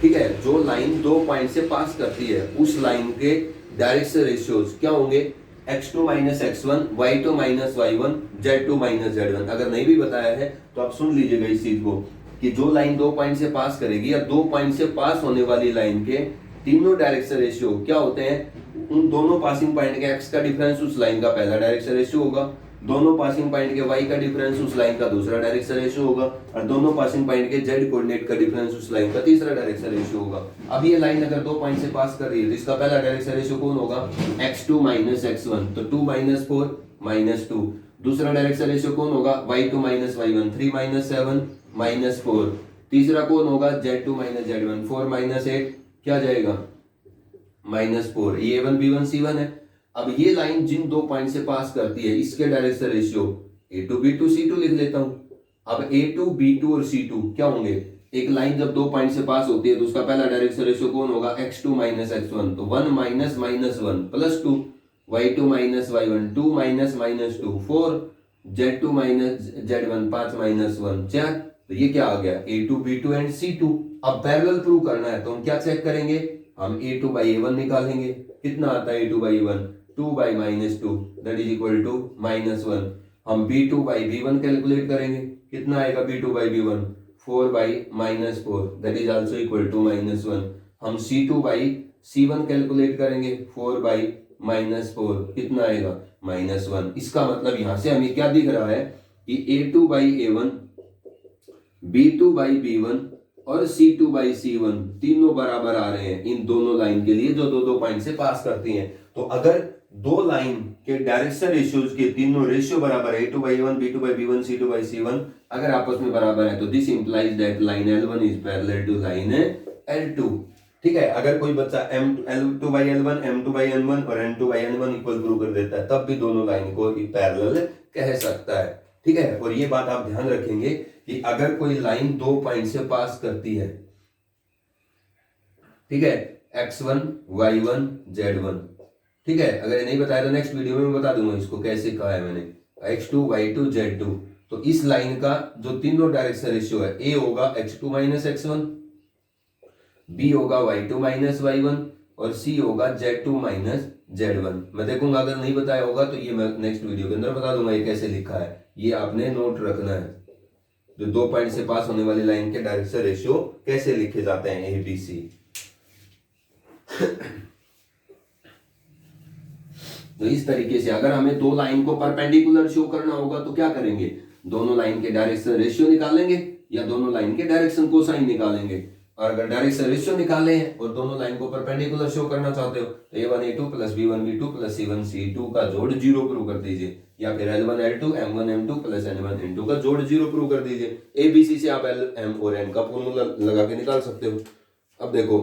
ठीक है, जो लाइन दो पॉइंट से पास करती है उस लाइन के डायरेक्शन रेशियोज क्या होंगे, x2 - x1, y2 - y1, z2 - z1। अगर नहीं भी बताया है तो आप सुन लीजिएगा इस चीज को कि जो लाइन दो पॉइंट से पास करेगी या दो पॉइंट से पास होने वाली लाइन के तीनों डायरेक्शन रेशियो क्या होते हैं, उन दोनों पासिंग पॉइंट के x का डिफरेंस उस लाइन का पहला डायरेक्शन रेशियो होगा, दोनों पासिंग पॉइंट के y का डिफरेंस उस लाइन का दूसरा डायरेक्शन रेशियो होगा, और दोनों पासिंग पॉइंट के z कोऑर्डिनेट का डिफरेंस उस लाइन का तीसरा डायरेक्शन रेशियो होगा। अब ये लाइन अगर दो पॉइंट से पास कर रही है तो इसका पहला डायरेक्शन रेशियो कौन होगा, x2 - x1, तो 2 - 4 - 2। दूसरा डायरेक्शन रेशियो कौन होगा, y2 - y1, 3 - 7 - 4। तीसरा कौन होगा, z2 - z1, 4 - 8 क्या जाएगा -4। ये A1 B1 C1 है। अब ये लाइन जिन दो पॉइंट से पास करती है इसके direction ratio A2 B2 C2 लिख लेता हूं। अब A2 B2 और C2 क्या होंगे, एक लाइन जब दो पॉइंट से पास होती है तो उसका पहला डायरेक्शन रेशियो कौन होगा, x2 - x1, तो 1 - -1 plus 2, y2 - y1, 2 - -2 4, z2 - z1 5 - 1 4। तो ये क्या आ गया A2 B2 एंड C2। अब पैरेलल प्रूव करना है तो हम क्या चेक करेंगे, हम A2/A1 निकालेंगे। कितना आता है A2/A1, 2/-2 that is equal to -1। हम B2/B1 कैलकुलेट करेंगे, कितना आएगा B2/B1, 4/-4 that is also equal to -1। हम C2/C1 C1 कैलकुलेट करेंगे 4/-4 कितना आएगा -1। इसका मतलब यहां से हमें क्या दिख रहा है कि A2/A1, B2/B1 और C2/C1 तीनों बराबर आ रहे हैं इन दोनों लाइन के लिए जो दो दो पॉइंट से पास करती हैं। तो अगर दो लाइन के डायरेक्शन रेशियोज के तीनों रेशियो बराबर है A2/A1, B2/B1, C2/C1 अगर आपस में बराबर है तो this implies that line L1 is parallel to line L2। ठीक है, अगर कोई बच्चा L2/L1, M2/N1 और N2/N1 इक्वल प्रूव कर देता है तब भी दोनों लाइन को पैरेलल कह सकता है। ठीक है, और ये बात आप ध्यान रखेंगे कि अगर कोई लाइन दो पॉइंट से पास करती है, ठीक है, x1, y1, z1, ठीक है, अगर ये नहीं बताया तो नेक्स्ट वीडियो में मैं बता दूंगा इसको कैसे कहा है मैंने, x2, y2, z2। तो इस लाइन का जो तीनों डायरेक्शन रेशियो है, a होगा x2 - x1, b होगा y2 - y1 और c होगा z2 - z1। मैं देखूंगा अगर नहीं बताया होगा तो ये मैं नेक्स्ट वीडियो के अंदर बता दूंगा ये कैसे लिखा है। ये आपने नोट रखना है, जो दो पॉइंट से पास होने वाली लाइन के डायरेक्शन रेशियो कैसे लिखे जाते हैं ए बी सी। तो इस तरीके से अगर हमें दो लाइन को परपेंडिकुलर शो करना होगा तो क्या करेंगे, दोनों लाइन के डायरेक्शन रेशियो निकालेंगे या दोनों लाइन के डायरेक्शन कोसाइन निकालेंगे। और अगर डायरेक्शन रेशियो निकाले हैं और दोनों लाइन को परपेंडिकुलर शो करना चाहते हो तो A1 A2 + B1 B2 + C1 C2 का जोड़ 0 प्रूव कर दीजिए, या फिर L1 L2 M1 M2 + N1 N2 का जोड़ 0 प्रूव कर दीजिए। ABC से आप L M और N का फॉर्मूला लगा के निकाल सकते हो। अब देखो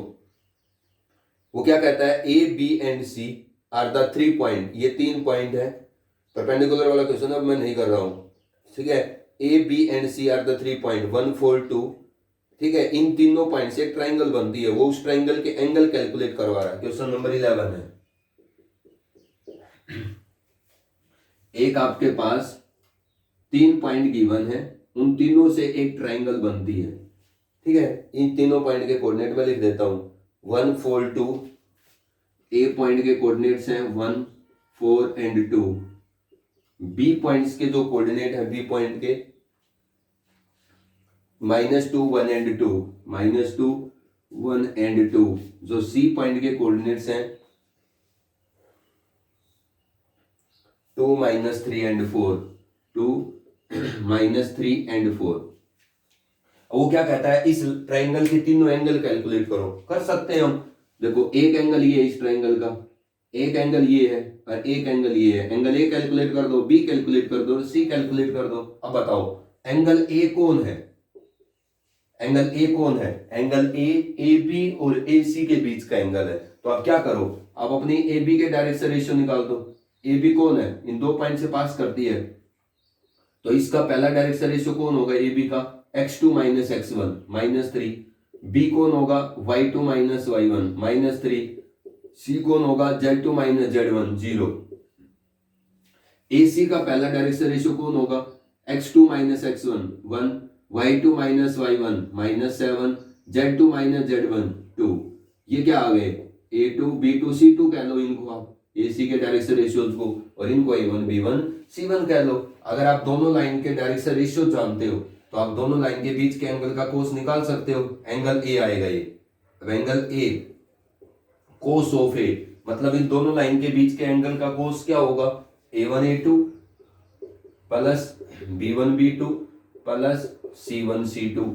वो क्या कहता है, A B and C are the 3 point, ये 3 पॉइंट है। परपेंडिकुलर वाला क्वेश्चन अब मैं नहीं कर रहा हूं, ठीक है। A B and C are the 3 point 1 4 2, ठीक है। इन तीनों पॉइंट से एक ट्राइंगल बनती है, वो उस ट्राइंगल के एंगल कैलकुलेट करवा रहा है। क्वेश्चन नंबर 11 है। एक आपके पास 3 पॉइंट गिवन है, उन तीनों से एक ट्राइंगल बनती है, ठीक है। इन तीनों पॉइंट के कोऑर्डिनेट में लिख देता हूं 1 4 2। ए पॉइंट के कोऑर्डिनेट्स हैं 1 4 एंड 2। बी पॉइंट्स के जो कोऑर्डिनेट है, बी पॉइंट के -2 1 एंड 2, -2 1 एंड 2। जो सी पॉइंट के कोऑर्डिनेट्स हैं 2 -3 एंड 4, 2 -3 एंड 4। वो क्या कहता है, इस ट्राइंगल के तीनों एंगल कैलकुलेट करो। कर सकते हैं हम, देखो एक एंगल ये है इस ट्राइंगल का, एक एंगल ये है और एक एंगल ये है। एंगल ए कैलकुलेट कर दो, बी कैलकुलेट कर दो, सी कैलकुलेट कर दो। अब बताओ एंगल ए कौन है, एंगल ए कौन है, एंगल ए बी और ए सी के बीच का एंगल है। तो आप क्या करो, आप अपनी ए बी के डायरेक्शन रेशियो निकाल दो। ए बी कौन है, इन दो पॉइंट से पास करती है, तो इसका पहला डायरेक्शन रेशियो कौन होगा ए बी का, x2 - x1 -3। बी कौन होगा, y2 - y1 -3। सी कौन होगा, z2 - z1 0। AC का पहला डायरेक्शन रेशियो कौन होगा, x2 - x1 1, y2 - y1 -7, z2 - z1 2। ये क्या आ गए, A2 B2 C2 कह लो इनको आप, AC के डायरेक्शन रेशियोज को, और इनको A1 B1 C1 कह लो। अगर आप दोनों लाइन के डायरेक्शन रेशियो जानते हो तो आप दोनों लाइन के बीच के एंगल का कोस निकाल सकते हो। एंगल ए आएगा ये, अब एंगल ए कोस ऑफ ए, मतलब इन दोनों लाइन के बीच के एंगल का कोस क्या होगा, A1 A2 plus B1 B2 plus C1 C2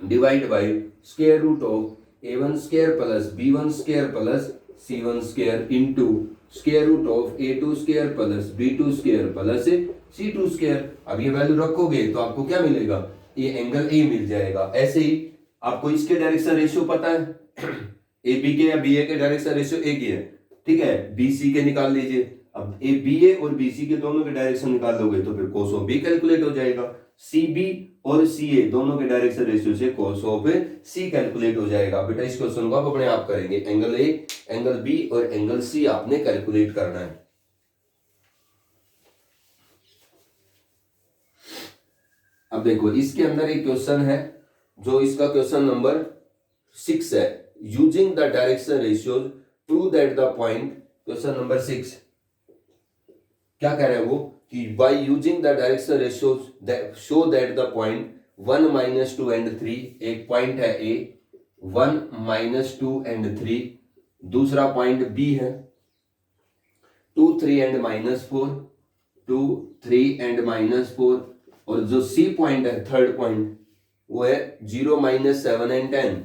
divide by square root of A1 square plus B1 square plus C1 square into square root of A2 square plus B2 square plus C2 square. अब ये value रखोगे तो आपको क्या मिलेगा, ये angle A मिल जाएगा। ऐसे ही आपको इसके डायरेक्शन रेशियो पता है, ए बी के या बी ए के डायरेक्शन रेशियो एक ही है, ठीक है। बी सी के निकाल लीजिए। अब ए बी ए और बी सी के दोनों के डायरेक्शन निकाल दोगे तो फिर कोस ऑफ बी कैलकुलेट हो जाएगा। सी बी और सी ए दोनों के डायरेक्शन रेशियो से कोस ऑफ सी कैलकुलेट हो जाएगा। बेटा इस क्वेश्चन को आप अपने आप करेंगे, एंगल ए, एंगल बी और एंगल सी आपने कैलकुलेट करना है। अब देखो इसके अंदर एक क्वेश्चन है, जो इसका क्वेश्चन नंबर 6 है, using the direction ratios prove that the point. Question number 6 क्या कह रहे हैं वो, कि by using the direction ratios show that the point 1 - 2 and 3, एक पॉइंट है ए, 1 - 2 एंड 3 दूसरा पॉइंट बी है 2 3 एंड -4, 2 3 एंड -4, और जो सी पॉइंट है थर्ड पॉइंट वो है 0 -7 एंड 10,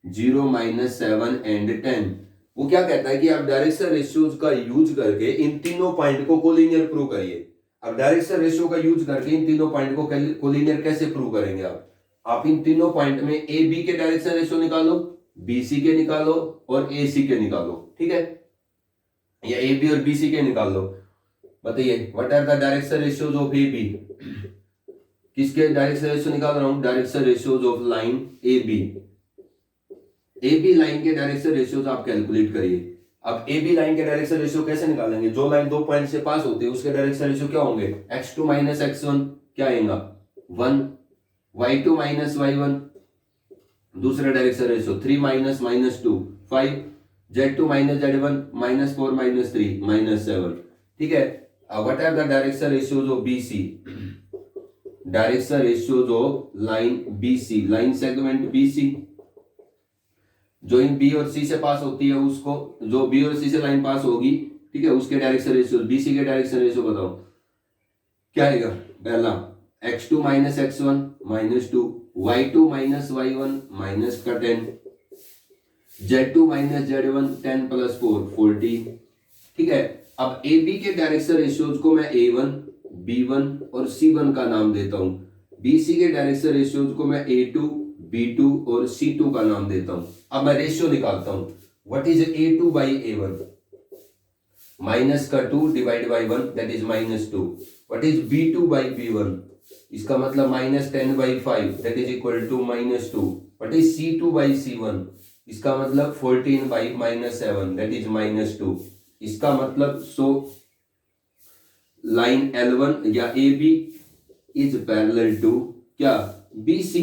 0 -7 एंड 10। वो क्या कहता है कि आप डायरेक्शन रेशियोज का यूज करके इन तीनों पॉइंट को कोलिनियर प्रूव करिए। अब डायरेक्शन रेशियो का यूज करके इन तीनों पॉइंट को कोलिनियर कैसे प्रूव करेंगे आप इन तीनों पॉइंट में ए बी के डायरेक्शन रेशियो निकालो, बी सी के निकालो और ए सी के निकालो, ठीक है, या ए बी और बी सी के निकाल लो। बताइए what are the direction ratios of A B. किसके डायरेक्शन रेशियो निकाल रहा हूं? Direction ratios of line A B. A B line के डायरेक्शन रेशियोज आप कैलकुलेट करिए। अब ए बी लाइन के डायरेक्शन रेशियो कैसे निकालेंगे? जो लाइन दो पॉइंट से पास होती है उसके डायरेक्शन रेशियो क्या होंगे? x2 माइनस x1 क्या आएगा? 1, y2 माइनस y1 दूसरा direction ratio 3 minus -2 5, z2 minus z1 -4 -3 -7, ठीक है। अब what are the direction ratios of BC? Direction ratios of line BC, line segment BC जो इन बी और सी से पास होती है उसको, जो बी और सी से लाइन पास होगी, ठीक है, उसके डायरेक्शन रेशियो, बीसी के डायरेक्शन रेशियो बताओ क्या आएगा? पहला x2 minus x1 -2, y2 minus y1 minus का 10, z2 माइनस z1 10 + 4 14, ठीक है। अब ए बी के डायरेक्शन रेशियोज को मैं a1 b1 और c1 का नाम देता हूं, बीसी के डायरेक्शन रेशियोज को मैं a2 b2 और c2 का नाम देता हूं। अब मैं रेशियो निकालता हूं, what is a2 by a1? -2 divide by 1 that is -2। What is b2 by b1? इसका मतलब -10/5 that is equal to -2। What is c2 by c1? इसका मतलब 14/-7 दैट इज -2। इसका मतलब सो लाइन L1 या AB इज पैरेलल टू क्या? BC।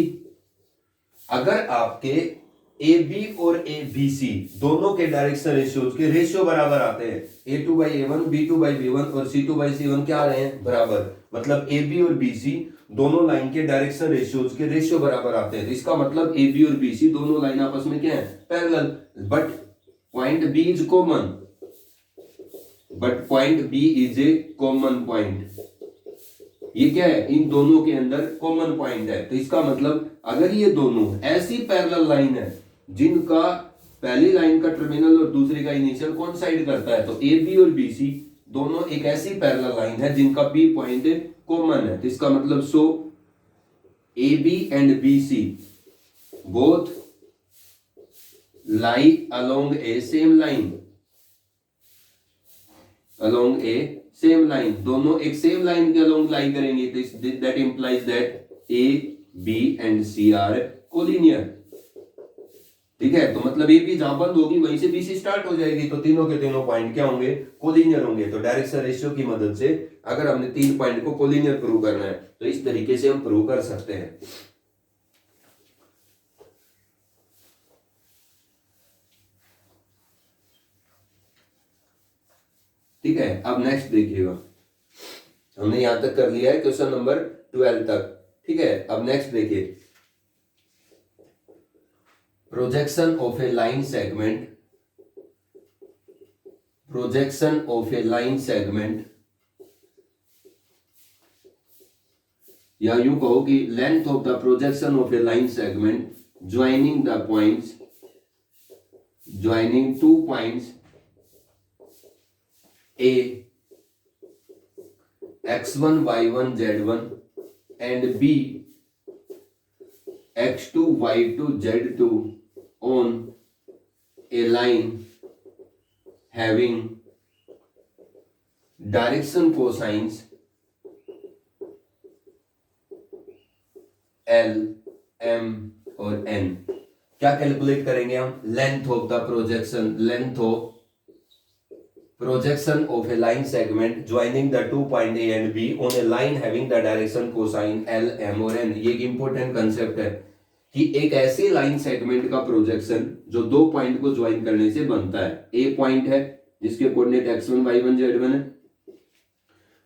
अगर आपके AB और ABC दोनों के डायरेक्शन रेशियोज के रेशियो बराबर आते हैं, A2 by A1, B2 by B1 और C2 बाई C1 क्या आ रहे हैं? बराबर, मतलब AB और BC दोनों लाइन के डायरेक्शन रेशियोज के रेशियो बराबर आते हैं, तो इसका मतलब AB और BC दोनों लाइन आपस में क्या है? Parallel. But point B is common, but point B is a common point. ये क्या है? इन दोनों के अंदर कॉमन पॉइंट है, तो इसका मतलब अगर ये दोनों ऐसी पैरेलल लाइन है जिनका पहली लाइन का टर्मिनल और दूसरी का इनिशियल कोइंसाइड करता है, तो ए बी और बी सी दोनों एक ऐसी पैरेलल लाइन है जिनका बी पॉइंट कॉमन है, तो इसका मतलब so A B and B C both lie along a same line, along a same line, दोनों एक सेम लाइन के अलोंग लाई करेंगे, तो that implies that A B and C are collinear, ठीक है। तो मतलब ए बी जहां बंद होगी वहीं से बी सी स्टार्ट हो जाएगी, तो तीनों के तीनों पॉइंट क्या होंगे? कोलिनियर होंगे। तो डायरेक्शन रेशियो की मदद से अगर हमने तीन पॉइंट को कोलिनियर प्रूव करना है तो इस तरीके से हम प्रूव कर सकते हैं। ठीक है, अब नेक्स्ट देखिएगा, हमने यहां तक कर लिया है क्वेश्चन नंबर 12 तक, ठीक है। अब नेक्स्ट देखिए, projection of A line segment, projection of A line segment, या यूं कहो कि length of the projection of A line segment joining the points, joining two points A x1 y1 z1 and B x2 y2 z2 on a line having direction cosines L, M और N। क्या calculate करेंगे हम? Length of the projection, length of projection of a line segment joining the two point A and B on a line having the direction cosine L, M और N। ये एक important concept है कि एक ऐसी line segment का projection जो दो पॉइंट को ज्वाइन करने से बनता है। ए पॉइंट है जिसके कोऑर्डिनेट x1 y1 z1 है,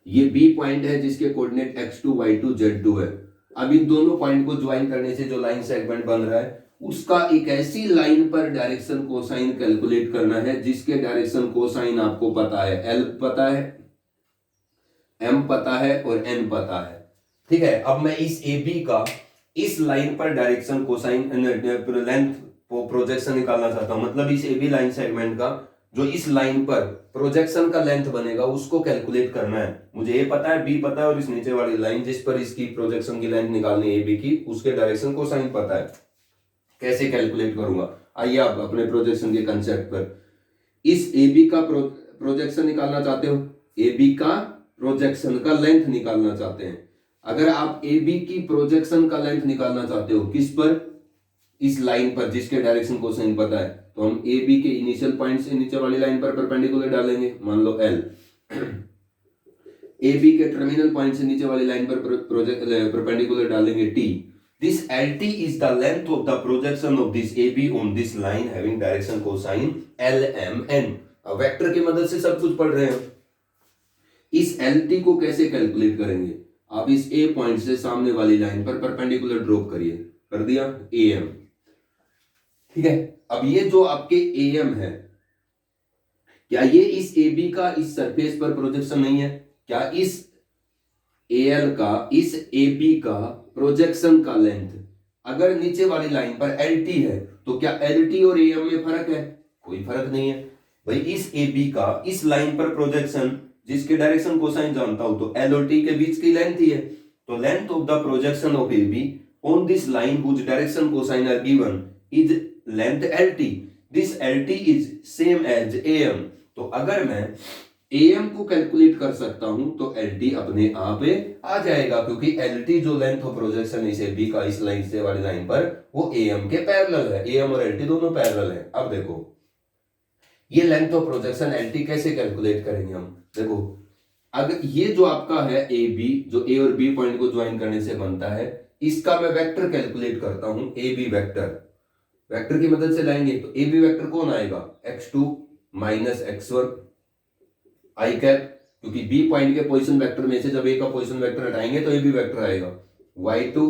ये B पॉइंट है जिसके कोऑर्डिनेट x2 y2 z2 है। अब इन दोनों पॉइंट को ज्वाइन करने से जो लाइन सेगमेंट बन रहा है उसका एक ऐसी लाइन पर डायरेक्शन कोसाइन कैलकुलेट करना है जिसके डायरेक्शन कोसाइन आपको पता है, एल पता है, एम पता है और एन पता है। ठीक है, अब मैं इस ए बी का इस लाइन पर डायरेक्शन कोसाइन लेंथ प्रोजेक्शन निकालना चाहता हूं, मतलब इस ए बी लाइन सेगमेंट का जो इस लाइन पर प्रोजेक्शन का लेंथ बनेगा उसको कैलकुलेट करना है। मुझे ए पता है, बी पता है और इस नीचे वाली लाइन जिस पर इसकी प्रोजेक्शन की लेंथ निकालनी है ए बी की, उसके डायरेक्शन कोसाइन पता है। कैसे कैलकुलेट करूंगा, आइए आप अपने प्रोजेक्शन के कंसेप्ट पर, इस ए बी का प्रोजेक्शन निकालना चाहते हो, ए बी का प्रोजेक्शन का लेंथ निकालना चाहते हैं। अगर आप ए बी की प्रोजेक्शन का लेंथ निकालना चाहते हो किस पर, इस लाइन पर जिसके डायरेक्शन कोसाइन पता है, तो हम ए बी के इनिशियल पॉइंट से नीचे वाली लाइन पर परपेंडिकुलर डालेंगे, मान लो एल। ए बी के टर्मिनल पॉइंट से नीचे वाली लाइन पर परपेंडिकुलर डालेंगे T. This LT is the length of the projection of this AB on this line having direction cosine LMN। अब वेक्टर की मदद से सब कुछ पढ़ रहे हैं। इस LT को कैसे कैलकुलेट करेंगे, आप इस A पॉइंट से सामने वाली लाइन पर परपेंडिकुलर ड्रॉप करिए, कर दिया AM। ठीक है, अब ये जो आपके AM है, क्या ये इस AB का इस सरफेस पर प्रोजेक्शन नहीं है? क्या इस AL का इस AB का प्रोजेक्शन का लेंथ अगर नीचे वाली लाइन पर LT है तो क्या LT और AM में फर्क है? कोई फर्क नहीं है भाई। इस AB का इस लाइन पर प्रोजेक्शन जिसके डायरेक्शन कोसाइन जानता हूं तो L और T के बीच की लेंथ ही है, तो length of the projection of AB on this line whose direction cosine are given is length LT। this LT is same as AM। तो अगर मैं AM को कैलकुलेट कर सकता हूं तो LT अपने आप आ जाएगा, क्योंकि LT जो लेंथ ऑफ प्रोजेक्शन इस AB का इस लाइन से वाली लाइन पर वो AM के पैरेलल है। AM और LT दोनों पैरेलल है। अब देखो ये लेंथ ऑफ प्रोजेक्शन LT कैसे कैलकुलेट करेंगे हम, देखो अगर ये जो आपका है AB जो A और B पॉइंट को ज्वाइन करने से बनता है, इसका मैं वेक्टर कैलकुलेट करता हूं AB वेक्टर, वेक्टर की मदद से लाएंगे तो AB वेक्टर कौन आएगा, x2 minus x1 I cap, क्योंकि बी पॉइंट के पोजीशन वेक्टर में से जब ए का पोजीशन वेक्टर हटाएंगे तो ए बी वेक्टर आएगा, y2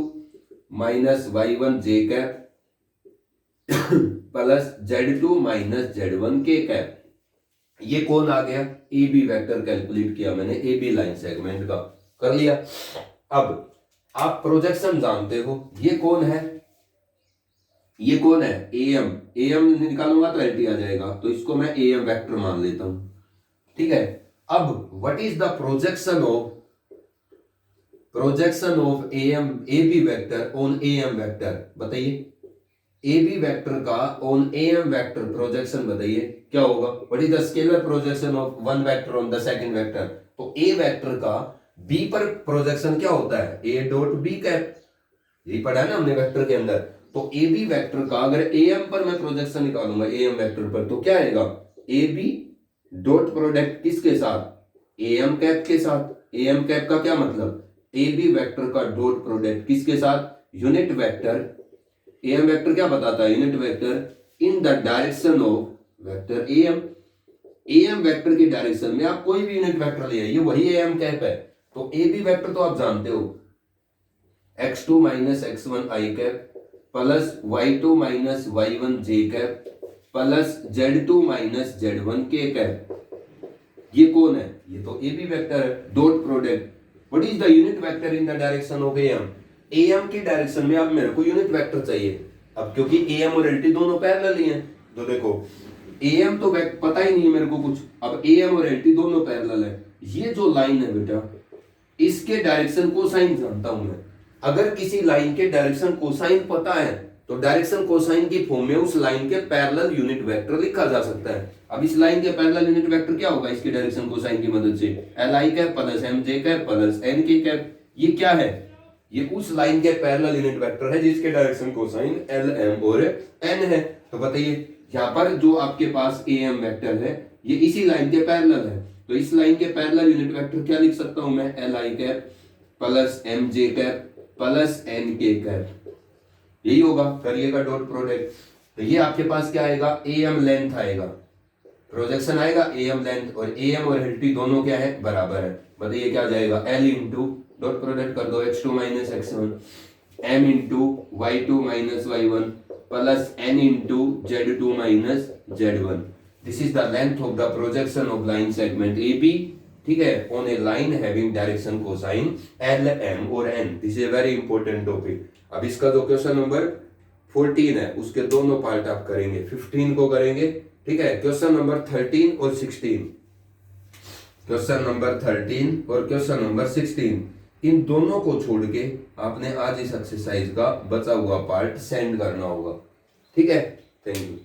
minus y1 J cap plus z2 minus z1 K cap. ये कौन आ गया, ए बी वेक्टर कैलकुलेट किया मैंने ए बी लाइन सेगमेंट का, कर लिया। अब आप प्रोजेक्शन जानते हो, ये कौन है, ये कौन है AM, AM निकालूंगा तो LT आ जाएगा, तो इसको मैं AM वेक्टर मान लेता हूं। ठीक है, अब what is the projection of AM AB vector on AM vector, बताइए AB वेक्टर का ऑन AM वेक्टर प्रोजेक्शन बताइए क्या होगा, what is the scalar projection of one vector on the second vector. तो A वेक्टर का B पर projection क्या होता है, A डॉट B कैप, यही पढ़ा है ना हमने वेक्टर के अंदर। तो AB वेक्टर का अगर AM पर मैं प्रोजेक्शन निकालूंगा AM वेक्टर पर तो क्या आएगा, AB डॉट प्रोडक्ट किसके साथ, AM कैप के साथ। AM कैप का क्या मतलब, AB वेक्टर का डॉट प्रोडक्ट किसके साथ, यूनिट वेक्टर। AM वेक्टर क्या बताता है, unit vector in the direction of vector AM। AM vector की डायरेक्शन में आप कोई भी यूनिट वेक्टर ले आइए वही AM कैप है। तो AB वेक्टर तो आप जानते हो, x2 minus x1 I cap plus y2 minus y1 J cap plus z2 minus z1 K cap. ये कौन है, ये तो AB वेक्टर है, dot product what is the unit vector in the direction of AM। AM की डायरेक्शन में अब मेरे को यूनिट वेक्टर चाहिए, अब क्योंकि AM और LT दोनों पैरेलल ही हैं, तो देखो AM तो पता ही नहीं है मेरे को कुछ, अब AM और LT दोनों पैरेलल है। ये जो लाइन है बेटा इसके डायरेक्शन कोसाइन जानता हूं मैं, अगर किसी लाइन के डायरेक्शन कोसाइन पता है तो डायरेक्शन कोसाइन की फॉर्म में उस लाइन के पैरेलल यूनिट वेक्टर लिखा जा सकता है। अब इस लाइन के पैरेलल यूनिट वेक्टर क्या होगा, इसकी डायरेक्शन कोसाइन की मदद से LI cap plus MJ cap plus NK cap. ये क्या है, ये उस लाइन के पैरेलल यूनिट वेक्टर है जिसके डायरेक्शन कोसाइन LM और N है। तो बताइए यहाँ पर जो आपके पास AM वेक्टर है ये इसी लाइन के पैरेलल है, तो इस लाइन के पैरेलल यूनिट वेक्टर क्या लिख सकता हूं मैं, LI cap plus MJ cap plus NK cap, यही होगा। करिएगा डॉट प्रोडक्ट, तो ये आपके पास क्या आएगा, AM लेंथ आएगा, प्रोजेक्शन आएगा AM लेंथ, और AM और LT दोनों क्या है, बराबर है। बताइए क्या आ जाएगा, L इंटू डॉट प्रोडक्ट कर दो x2 minus x1 M into y2 minus y1 plus n into Z2 minus Z1। This is the length of the projection of line segment AB, ठीक है, on A line having direction cosine LM और N। This is a very important topic. अब इसका जो question number 14 है उसके दोनों part आप करेंगे, 15 को करेंगे, ठीक है। क्वेश्चन नंबर 13 और 16, क्वेश्चन नंबर 13 और क्वेश्चन नंबर 16, इन दोनों को छोड़ के आपने आज इस एक्सरसाइज का बचा हुआ पार्ट सेंड करना होगा, ठीक है। Thank you.